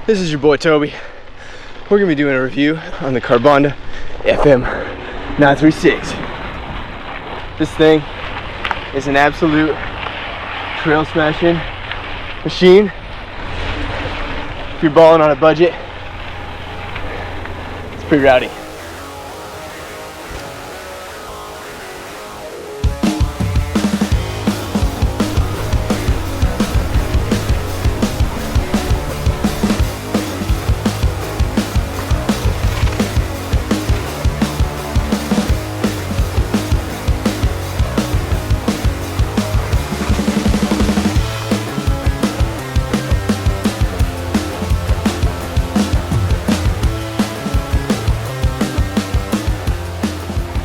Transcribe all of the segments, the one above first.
This is your boy Toby. We're gonna be doing a review on the Carbonda FM936. This thing is an absolute trail smashing machine. If you're balling on a budget, it's pretty rowdy.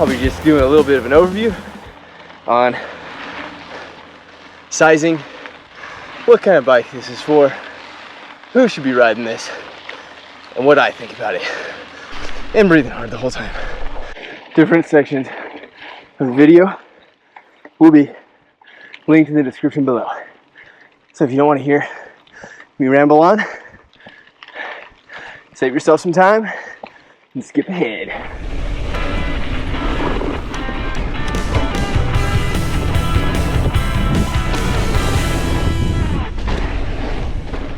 I'll be just doing a little bit of an overview on sizing, what kind of bike this is for, who should be riding this, and what I think about it. And breathing hard the whole time. Different sections of the video will be linked in the description below. So if you don't want to hear me ramble on, save yourself some time and skip ahead.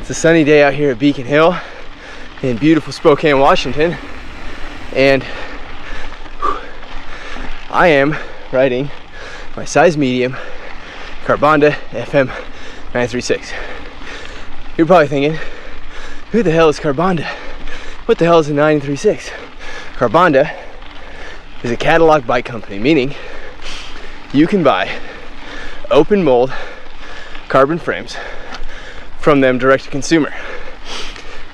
It's a sunny day out here at Beacon Hill in beautiful Spokane, Washington, and I am riding my size medium Carbonda FM936. You're probably thinking, who the hell is Carbonda? What the hell is a 936? Carbonda is a catalog bike company, meaning you can buy open mold carbon frames from them direct to consumer.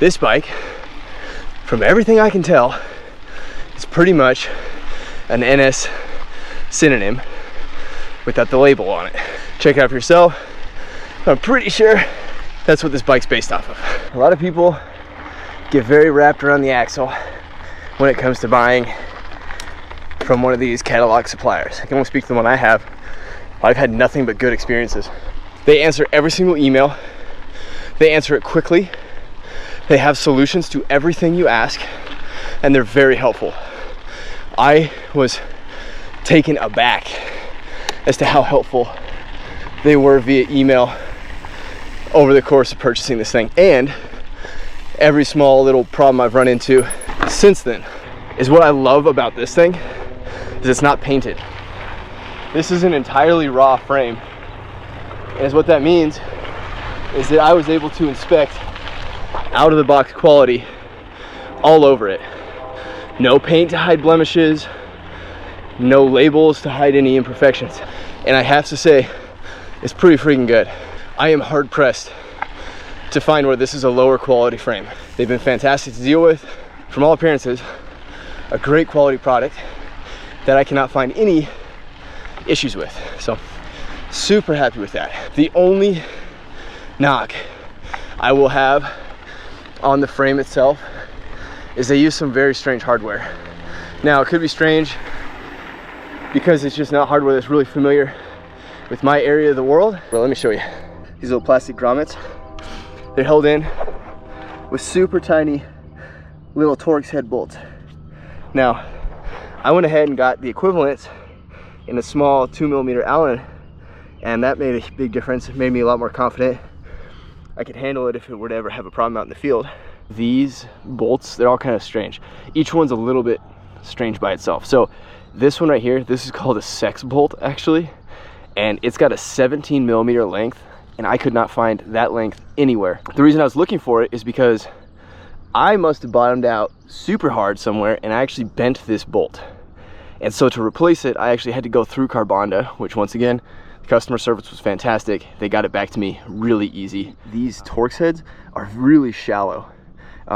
This bike, from everything I can tell, is pretty much an NS synonym without the label on it. Check it out for yourself. I'm pretty sure that's what this bike's based off of. A lot of people get very wrapped around the axle when it comes to buying from one of these catalog suppliers. I can only speak to the one I have. I've had nothing but good experiences. They answer every single email. They answer it quickly. They have solutions to everything you ask, and they're very helpful. I was taken aback as to how helpful they were via email over the course of purchasing this thing. And every small little problem I've run into since then is what I love about this thing is it's not painted. This is an entirely raw frame. And what that means is that I was able to inspect out of the box quality all over it. No paint to hide blemishes, no labels to hide any imperfections. And I have to say, it's pretty freaking good. I am hard pressed to find where this is a lower quality frame. They've been fantastic to deal with. From all appearances, a great quality product that I cannot find any issues with. So, super happy with that. The only knock I will have on the frame itself is they use some very strange hardware. Now, it could be strange because it's just not hardware that's really familiar with my area of the world. Well, let me show you. These little plastic grommets, they're held in with super tiny little Torx head bolts. Now, I went ahead and got the equivalents in a small 2mm Allen, and that made a big difference. It made me a lot more confident I could handle it if it were to ever have a problem out in the field. These bolts, they're all kind of strange. Each one's a little bit strange by itself. So this one right here, this is called a sex bolt actually, and it's got a 17mm length, and I could not find that length anywhere. The reason I was looking for it is because I must have bottomed out super hard somewhere and I actually bent this bolt. And so to replace it, I actually had to go through Carbonda, which once again, customer service was fantastic. They got it back to me really easy. These Torx heads are really shallow.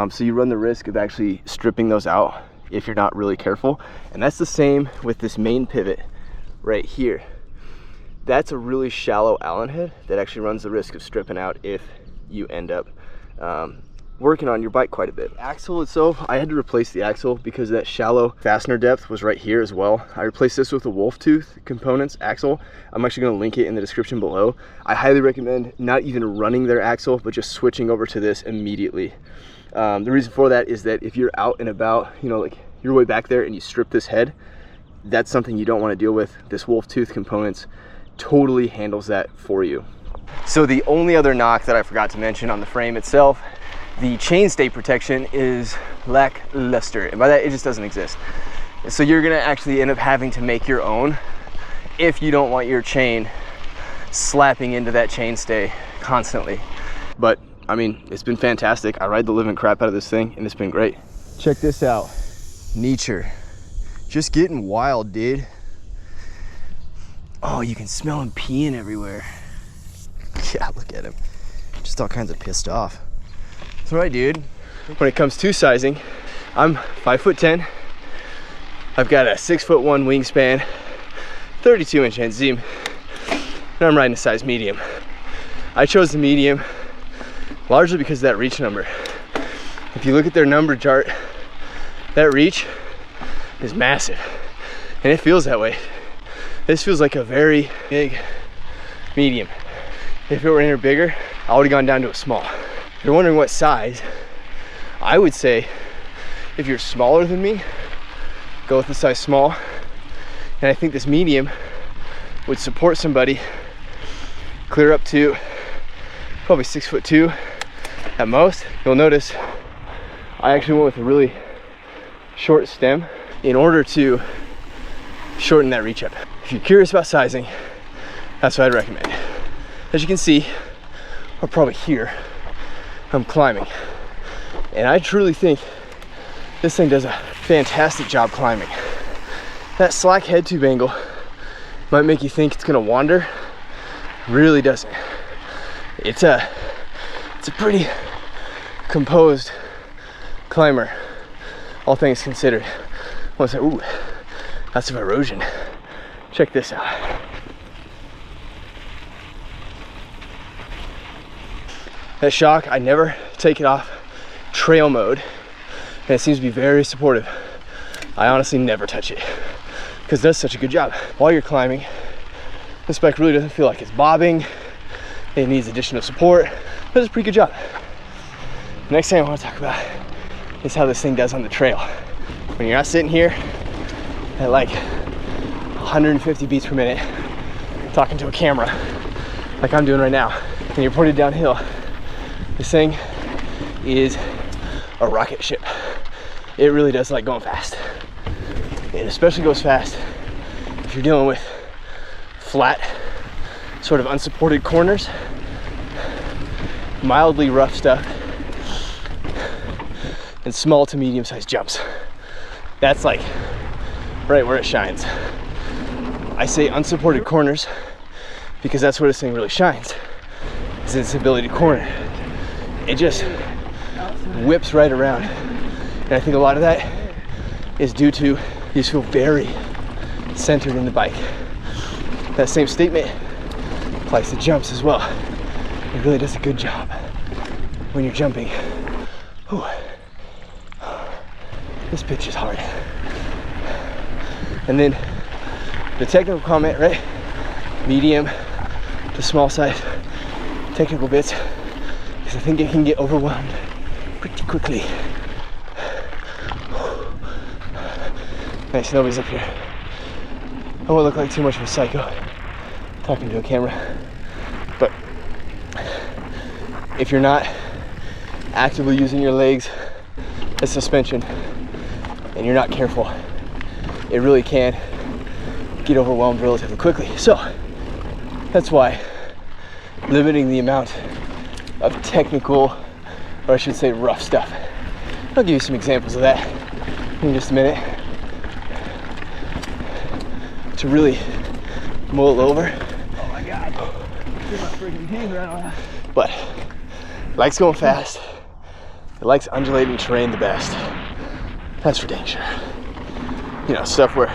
So you run the risk of actually stripping those out if you're not really careful. And that's the same with this main pivot right here. That's a really shallow Allen head that actually runs the risk of stripping out if you end up working on your bike quite a bit. Axle itself, I had to replace the axle because that shallow fastener depth was right here as well. I replaced this with a wolf tooth components axle. I'm actually going to link it in the description below. I highly recommend not even running their axle, but just switching over to this immediately. The reason for that is that if you're out and about, you know, like you're way back there and you strip this head, that's something you don't want to deal with. This wolf tooth components totally handles that for you. So the only other knock that I forgot to mention on the frame itself, the chainstay protection is lackluster, and by that it just doesn't exist. So you're gonna actually end up having to make your own if you don't want your chain slapping into that chainstay constantly. But I mean, it's been fantastic. I ride the living crap out of this thing and it's been great. Check this out. Nature. Just getting wild, dude. Oh, you can smell him peeing everywhere. Yeah, look at him. Just all kinds of pissed off. That's right, dude. When it comes to sizing, I'm 5'10". I've got a 6'1" wingspan, 32-inch inseam, and I'm riding a size medium. I chose the medium largely because of that reach number. If you look at their number chart, that reach is massive, and it feels that way. This feels like a very big medium. If it were any bigger, I would have gone down to a small. If you're wondering what size, I would say if you're smaller than me, go with the size small. And I think this medium would support somebody clear up to probably 6'2" at most. You'll notice I actually went with a really short stem in order to shorten that reach up. If you're curious about sizing, that's what I'd recommend. As you can see, or probably here, I'm climbing. And I truly think this thing does a fantastic job climbing. That slack head tube angle might make you think it's gonna wander. Really doesn't. It's a pretty composed climber, all things considered. Once I, ooh, that's some erosion. Check this out. That shock, I never take it off trail mode, and it seems to be very supportive. I honestly never touch it because it does such a good job. While you're climbing, this bike really doesn't feel like it's bobbing. It needs additional support, but it's a pretty good job. The next thing I want to talk about is how this thing does on the trail. When you're not sitting here at like 150 beats per minute talking to a camera like I'm doing right now, and you're pointed downhill, this thing is a rocket ship. It really does like going fast. It especially goes fast if you're dealing with flat, sort of unsupported corners, mildly rough stuff, and small to medium-sized jumps. That's like right where it shines. I say unsupported corners because that's where this thing really shines, is its ability to corner. It just whips right around. And I think a lot of that is due to you just feel very centered in the bike. That same statement applies to jumps as well. It really does a good job when you're jumping. Whew. This pitch is hard. And then the technical comment, right? Medium to small size technical bits, because I think it can get overwhelmed pretty quickly. Nice, nobody's up here. I won't look like too much of a psycho talking to a camera, but if you're not actively using your legs as suspension and you're not careful, it really can get overwhelmed relatively quickly. So that's why limiting the amount of technical, or I should say rough stuff. I'll give you some examples of that in just a minute to really mull over. Oh my God, get my freaking hands right on that. But it likes going fast. It likes undulating terrain the best. That's for dang sure. You know, stuff where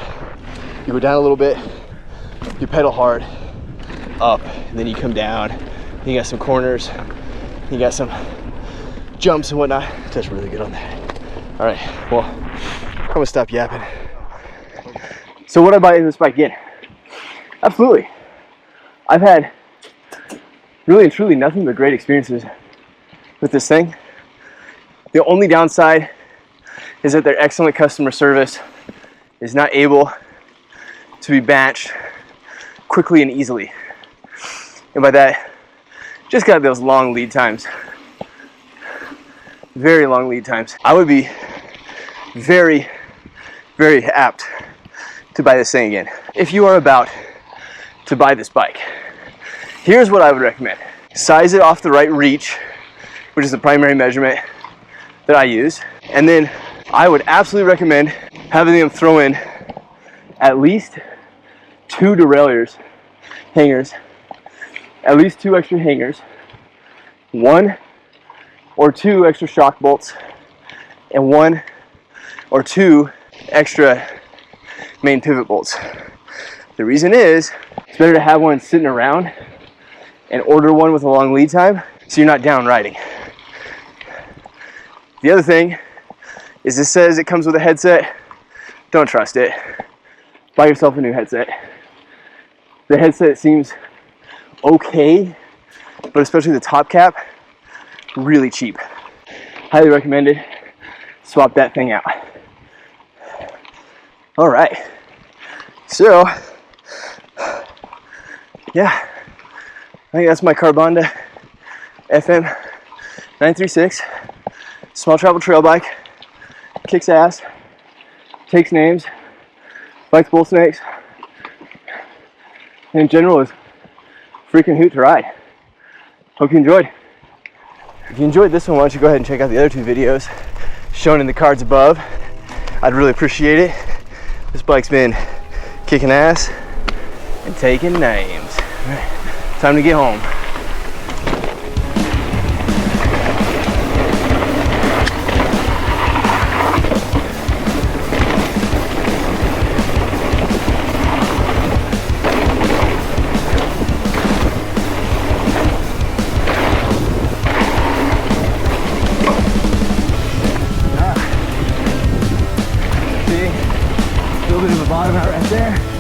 you go down a little bit, you pedal hard, up, and then you come down. You got some corners, you got some jumps and whatnot. Touched really good on that. All right, well, I'm gonna stop yapping. So would I buy this bike again? Absolutely. I've had really and truly nothing but great experiences with this thing. The only downside is that their excellent customer service is not able to be batched quickly and easily. And by that, just got those long lead times. Very long lead times. I would be very, very apt to buy this thing again. If you are about to buy this bike, here's what I would recommend. Size it off the right reach, which is the primary measurement that I use. And then I would absolutely recommend having them throw in at least 2 derailleurs, hangers, at least 2 extra hangers, 1 or 2 extra shock bolts, and 1 or 2 extra main pivot bolts. The reason is, it's better to have one sitting around and order one with a long lead time so you're not down riding. The other thing is, this says it comes with a headset. Don't trust it. Buy yourself a new headset. The headset seems okay, but especially the top cap, really cheap. Highly recommended. Swap that thing out. All right, so yeah, I think that's my Carbonda FM936 small travel trail bike. Kicks ass, takes names, bites bull snakes, and in general is freaking hoot to ride. Hope you enjoyed. If you enjoyed this one, why don't you go ahead and check out the other 2 videos shown in the cards above. I'd really appreciate it. This bike's been kicking ass and taking names. All right, time to get home. See, a little bit of a bottom out right there.